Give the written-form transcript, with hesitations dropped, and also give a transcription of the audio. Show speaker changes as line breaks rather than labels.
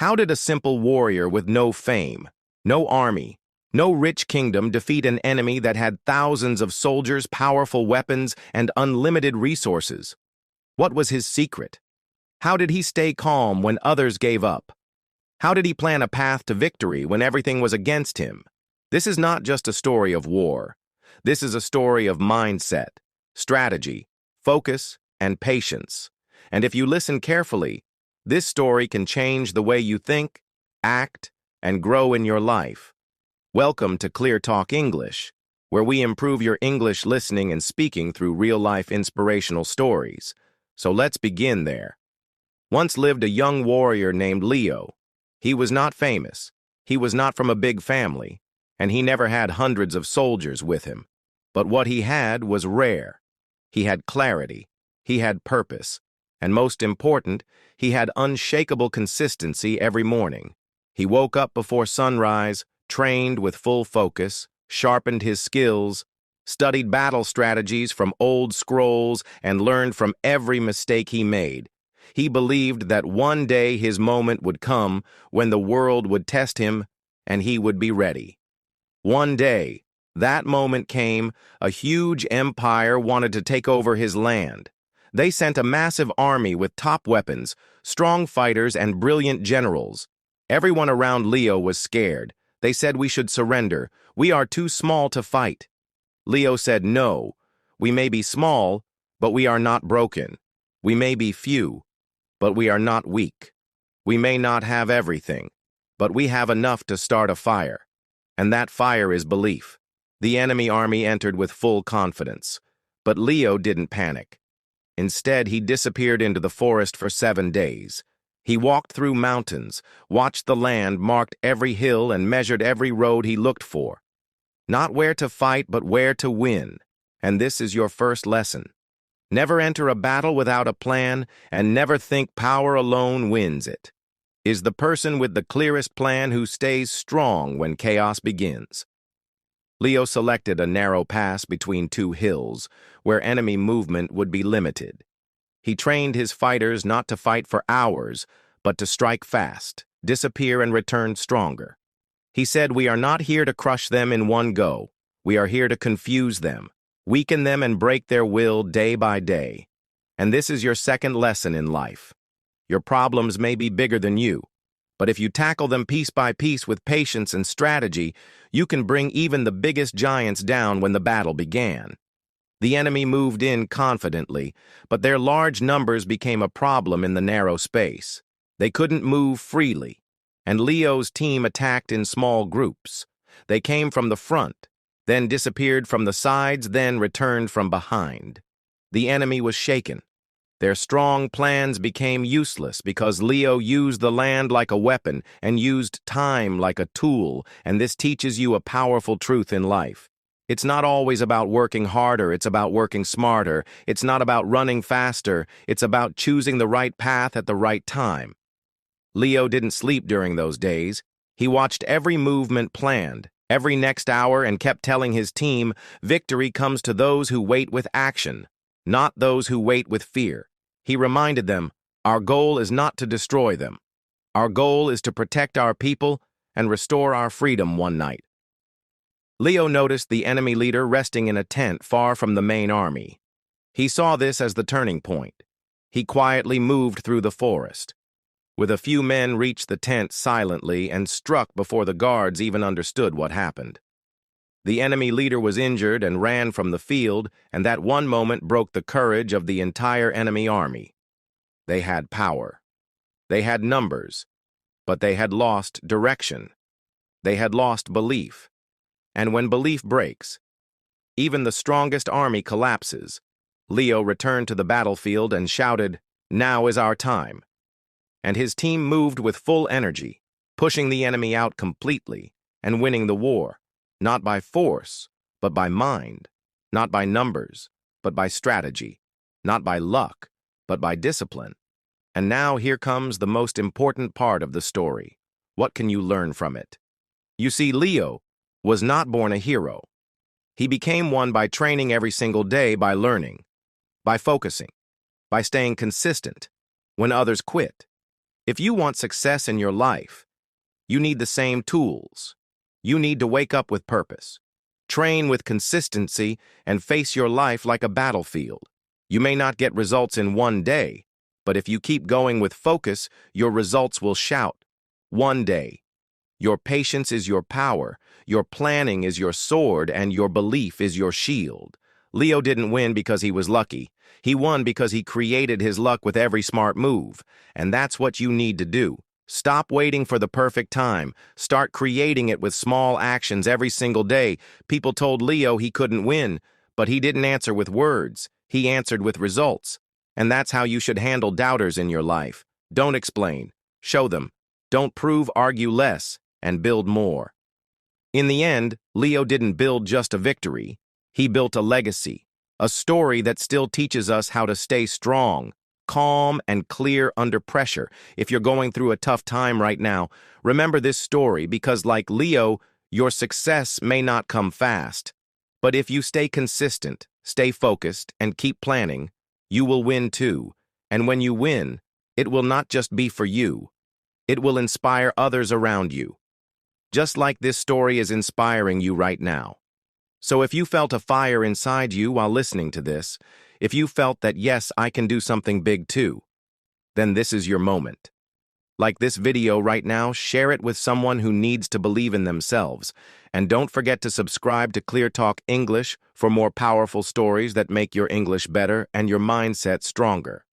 How did a simple warrior with no fame, no army, no rich kingdom defeat an enemy that had thousands of soldiers, powerful weapons, and unlimited resources? What was his secret? How did he stay calm when others gave up? How did he plan a path to victory when everything was against him? This is not just a story of war. This is a story of mindset, strategy, focus, and patience. And if you listen carefully, this story can change the way you think, act, and grow in your life. Welcome to ClearTalk English, where we improve your English listening and speaking through real-life inspirational stories. So let's begin there. Once lived a young warrior named Leo. He was not famous, he was not from a big family, and he never had hundreds of soldiers with him. But what he had was rare. He had clarity, he had purpose, and most important, he had unshakable consistency every morning. He woke up before sunrise, trained with full focus, sharpened his skills, studied battle strategies from old scrolls, and learned from every mistake he made. He believed that one day his moment would come when the world would test him and he would be ready. One day, that moment came. A huge empire wanted to take over his land. They sent a massive army with top weapons, strong fighters, and brilliant generals. Everyone around Leo was scared. They said we should surrender. We are too small to fight. Leo said, no, we may be small, but we are not broken. We may be few, but we are not weak. We may not have everything, but we have enough to start a fire. And that fire is belief. The enemy army entered with full confidence, but Leo didn't panic. Instead, he disappeared into the forest for 7 days. He walked through mountains, watched the land, marked every hill, and measured every road he looked for. Not where to fight, but where to win. And this is your first lesson. Never enter a battle without a plan, and never think power alone wins it. Is the person with the clearest plan who stays strong when chaos begins. Leo selected a narrow pass between 2 hills, where enemy movement would be limited. He trained his fighters not to fight for hours, but to strike fast, disappear, and return stronger. He said, we are not here to crush them in one go. We are here to confuse them, weaken them, and break their will day by day. And this is your second lesson in life. Your problems may be bigger than you, but if you tackle them piece by piece with patience and strategy, you can bring even the biggest giants down when the battle began. The enemy moved in confidently, but their large numbers became a problem in the narrow space. They couldn't move freely, and Leo's team attacked in small groups. They came from the front, then disappeared from the sides, then returned from behind. The enemy was shaken. Their strong plans became useless because Leo used the land like a weapon and used time like a tool, and this teaches you a powerful truth in life. It's not always about working harder, it's about working smarter. It's not about running faster, it's about choosing the right path at the right time. Leo didn't sleep during those days. He watched every movement planned, every next hour, and kept telling his team, victory comes to those who wait with action, not those who wait with fear. He reminded them, our goal is not to destroy them. Our goal is to protect our people and restore our freedom one night. Leo noticed the enemy leader resting in a tent far from the main army. He saw this as the turning point. He quietly moved through the forest. With a few men reached the tent silently and struck before the guards even understood what happened. The enemy leader was injured and ran from the field, and that one moment broke the courage of the entire enemy army. They had power. They had numbers, but they had lost direction. They had lost belief. And when belief breaks, even the strongest army collapses. Leo returned to the battlefield and shouted, now is our time. And his team moved with full energy, pushing the enemy out completely and winning the war. Not by force, but by mind. Not by numbers, but by strategy. Not by luck, but by discipline. And now here comes the most important part of the story. What can you learn from it? You see, Leo was not born a hero. He became one by training every single day, by learning, by focusing, by staying consistent when others quit. If you want success in your life, you need the same tools. You need to wake up with purpose, train with consistency, and face your life like a battlefield. You may not get results in one day, but if you keep going with focus, your results will shout. One day. Your patience is your power, your planning is your sword, and your belief is your shield. Leo didn't win because he was lucky. He won because he created his luck with every smart move. And that's what you need to do. Stop waiting for the perfect time. Start creating it with small actions every single day. People told Leo he couldn't win, but he didn't answer with words. He answered with results. And that's how you should handle doubters in your life. Don't explain. Show them. Don't prove, argue less, and build more. In the end, Leo didn't build just a victory. He built a legacy, a story that still teaches us how to stay strong, calm, and clear under pressure. If you're going through a tough time right now, remember this story because, like Leo, your success may not come fast. But if you stay consistent, stay focused, and keep planning, you will win too. And when you win, it will not just be for you. It will inspire others around you, just like this story is inspiring you right now. So if you felt a fire inside you while listening to this, if you felt that, yes, I can do something big too, then this is your moment. Like this video right now, share it with someone who needs to believe in themselves. And don't forget to subscribe to ClearTalk English for more powerful stories that make your English better and your mindset stronger.